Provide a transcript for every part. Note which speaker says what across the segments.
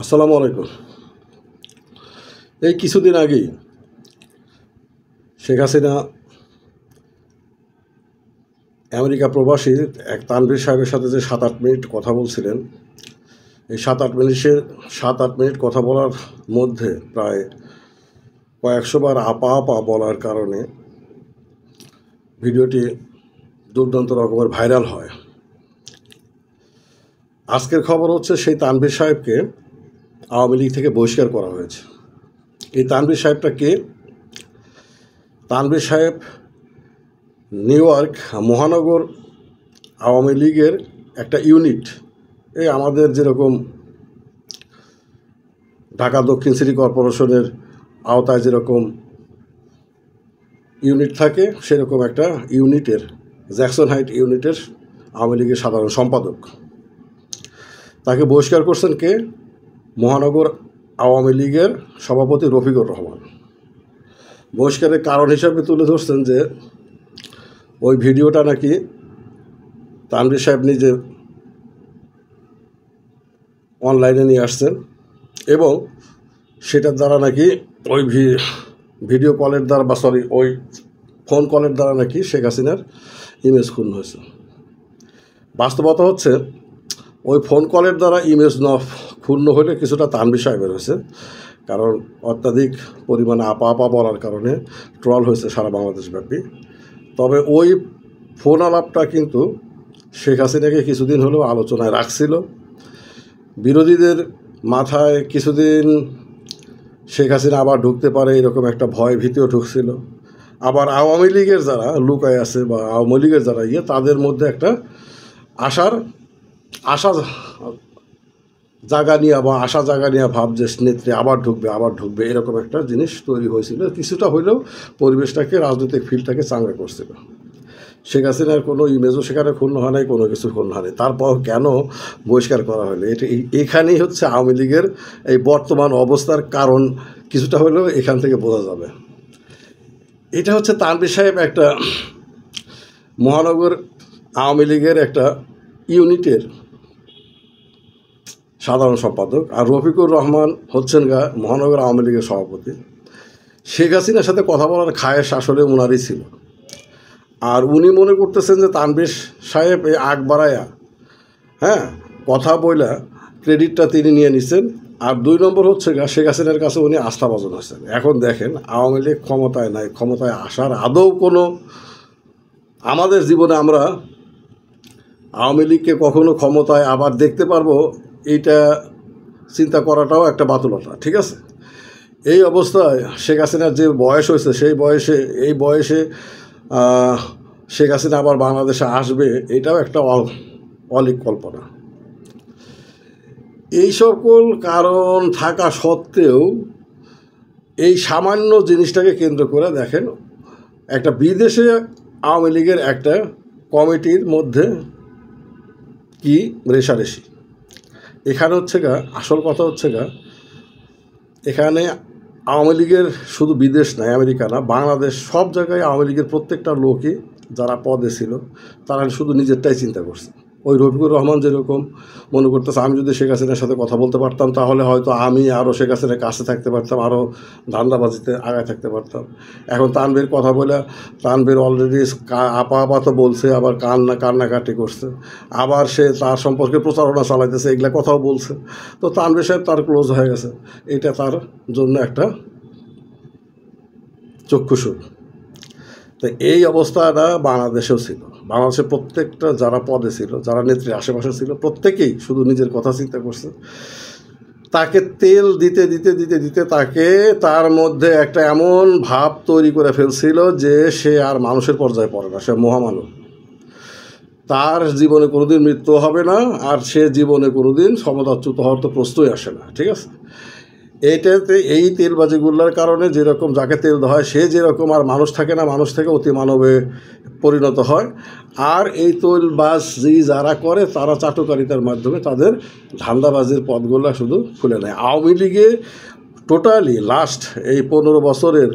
Speaker 1: আসসালামু আলাইকুম। এই কিছুদিন আগেই শেখ হাসিনা আমেরিকা প্রবাসী এক তানভীর সাহেবের সাথে যে 7-8 মিনিট কথা বলছিলেন, এই 7-8 মিনিট কথা বলার মধ্যে প্রায় কয়েকশো বার আপা আপা বলার কারণে ভিডিওটি দুর্দান্ত রকমের ভাইরাল হয়। আজকের খবর হচ্ছে সেই তানভীর সাহেবকে আওয়ামী লীগ থেকে বহিষ্কার করা হয়েছে। এই তানভীর সাহেবটা কে? তানভীর সাহেব নিউ ইয়র্ক মহানগর আওয়ামী লীগের একটা ইউনিট, এই আমাদের যেরকম ঢাকা দক্ষিণ সিটি কর্পোরেশনের আওতায় যেরকম ইউনিট থাকে, সেরকম একটা ইউনিটের জ্যাকসন হাইট ইউনিটের আওয়ামী লীগের সাধারণ সম্পাদক। তাকে বহিষ্কার করছেন কে? মহানগর আওয়ামী লীগের সভাপতি রফিকুর রহমান। বহিষ্কারের কারণ হিসাবে তুলে ধরছেন যে ওই ভিডিওটা নাকি তানভীর সাহেব নিজে অনলাইনে নিয়ে আসছেন এবং সেটার দ্বারা নাকি ওই ভিডিও কলের দ্বারা ওই ফোন কলের দ্বারা নাকি শেখ হাসিনার ইমেজ ক্ষুণ্ণ হয়েছে। বাস্তবতা হচ্ছে ওই ফোন কলের দ্বারা ইমেজ ক্ষুণ্ণ হলে কিছুটা তানভীর সাহেবের হয়েছে, কারণ অত্যাধিক পরিমাণে আপা আপা বলার কারণে ট্রল হয়েছে সারা বাংলাদেশব্যাপী। তবে ওই ফোন আলাপটা কিন্তু শেখ হাসিনাকে কিছুদিন হলেও আলোচনায় রাখছিল। বিরোধীদের মাথায় কিছুদিন শেখ হাসিনা আবার ঢুকতে পারে এরকম একটা ভয় ভীতিও ঢুকছিল। আবার আওয়ামী লীগের যারা লুকায় আছে বা আওয়ামী লীগের যারা তাদের মধ্যে একটা আশা জাগা নিয়ে বা আশা জাগা নিয়ে ভাব যে নেত্রী আবার ঢুকবে এরকম একটা জিনিস তৈরি হয়েছিল। কিছুটা হলেও পরিবেশটাকে, রাজনৈতিক ফিল্ডটাকে চাঙ্গা করছিল। শেখ হাসিনার কোনো ইমেজও সেখানে ক্ষুণ্ণ হয় নাই, কোনো কিছু ক্ষুণ্ণ হয় নাই। তারপর কেন বহিষ্কার করা হলো, এখানেই হচ্ছে আওয়ামী লীগের এই বর্তমান অবস্থার কারণ কিছুটা হলেও এখান থেকে বোঝা যাবে। এটা হচ্ছে তানভীর সাহেব একটা মহানগর আওয়ামী লীগের একটা ইউনিটের সাধারণ সম্পাদক, আর রফিকুর রহমান হচ্ছেন মহানগর আওয়ামী লীগের সভাপতি। শেখ হাসিনার সাথে কথা বলার খায়েশ আসলে ওনারই ছিল, আর উনি মনে করতেছেন যে তানভীর সাহেব এই আগ বাড়ায়া কথা বইলা ক্রেডিটটা তিনি নিয়ে নিছেন। আর 2 নম্বর হচ্ছে শেখ হাসিনার কাছে উনি আস্থাভাজন হয়েছেন। এখন দেখেন, আওয়ামী লীগ ক্ষমতায় নাই, ক্ষমতায় আসার আদৌ কোনো, আমাদের জীবনে আমরা আওয়ামী লীগকে কখনো ক্ষমতায় আবার দেখতে পারবো এইটা চিন্তা করাটাও একটা বাতুলতা, ঠিক আছে? এই অবস্থায় শেখ হাসিনার যে বয়স হয়েছে, সেই এই বয়সে শেখ হাসিনা আবার বাংলাদেশে আসবে, এটাও একটা অলীক কল্পনা। এই সকল কারণ থাকা সত্ত্বেও এই সামান্য জিনিসটাকে কেন্দ্র করে দেখেন, একটা বিদেশে আওয়ামী লীগের একটা কমিটির মধ্যে কি রেষারেষি। এখানে হচ্ছে আসল কথা হচ্ছে এখানে আওয়ামী লীগের শুধু বিদেশ নয়, আমেরিকা না, বাংলাদেশ, সব জায়গায় আওয়ামী লীগের প্রত্যেকটা লোকই যারা পদে ছিল তারা শুধু নিজেরটাই চিন্তা করছে। ওই রফিকুর রহমান যেরকম মনে করতেছে, আমি যদি শেখ হাসিনার সাথে কথা বলতে পারতাম তাহলে হয়তো আমি আরও শেখ হাসিনার কাছে থাকতে পারতাম, আরও ধান্দাবাজিতে আগায় থাকতে পারতাম। এখন তানভীর কথা বলে, তানভীর অলরেডি আপা তো বলছে, আবার কান্নাকাটি করছে, আবার সে তার সম্পর্কে প্রচারণা চালাইতেছে, এগুলা কথাও বলছে। তো তানভীর সাহেব তার ক্লোজ হয়ে গেছে, এটা তার জন্য একটা চক্ষুষুর। তো এই অবস্থাটা বাংলাদেশেও ছিল। বাংলাদেশের প্রত্যেকটা যারা পদে ছিল, যারা নেত্রীর আশেপাশে ছিল, প্রত্যেকেই শুধু নিজের কথা চিন্তা করছে। তাকে তেল দিতে দিতে দিতে দিতে তাকে তার মধ্যে একটা এমন ভাব তৈরি করে ফেলছিল যে সে আর মানুষের পর্যায়ে পড়ে না, সে মহামানব। তার জীবনে কোনোদিন মৃত্যু হবে না, আর সে জীবনে কোনোদিন ক্ষমতাচ্যুত হওয়ার তো প্রশ্নই আসে না, ঠিক আছে? এইটাতে এই তেলবাজিগুলোর কারণে যেরকম যাকে তেল দেওয়া হয় সে যেরকম আর মানুষ থাকে না, মানুষ থেকে অতি মানবে পরিণত হয়। আর এই তেলবাজি যারা করে তারা চাটুকারিতার মাধ্যমে তাদের ধান্দাবাজির পথগুলো শুধু খুলে নেয়। আওয়ামী লীগে টোটালি লাস্ট এই 15 বছরের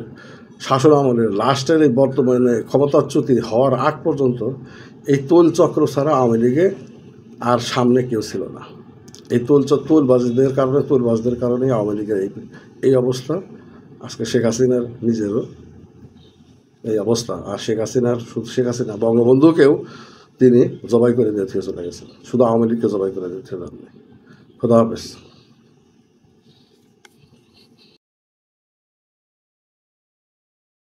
Speaker 1: শাসন আমলের লাস্টের এই বর্তমানে ক্ষমতাচ্যুতি হওয়ার আগ পর্যন্ত এই তৈল চক্র ছাড়া আওয়ামী লীগে আর সামনে কেউ ছিল না। এই তোলবাজদের কারণেই আওয়ামী লীগের এই অবস্থা। আজকে শেখ হাসিনার নিজেরও এই অবস্থা। আর শেখ হাসিনা বঙ্গবন্ধুকেও তিনি জবাই করে দিয়ে চলে গেছেন, শুধু আওয়ামী লীগকে জবাই করে দিয়ে যাননি। খোদা হাফেজ।